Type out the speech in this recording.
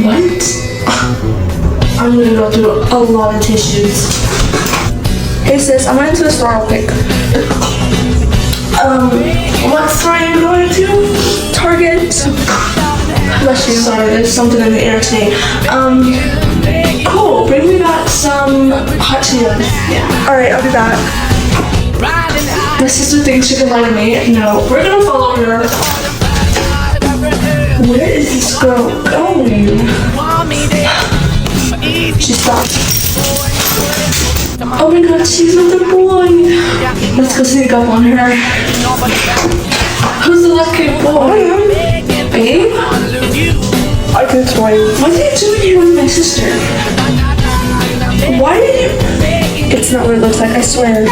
What? I'm gonna go through a lot of tissues. Hey sis, I went into the store real quick. What store are you going to? Target. Bless you. Sorry, there's something in the air today. Cool. Bring me back some hot Cheetos. Yeah. Alright, I'll be back. My sister thinks she can lie to me. No, we're gonna follow her. Where is this girl going? She stopped. Oh my god, she's with the boy. Let's go sneak up on her. Who's the lucky boy? Babe? I can explain. What are you doing here with my sister? Why did you... It's not what it looks like, I swear.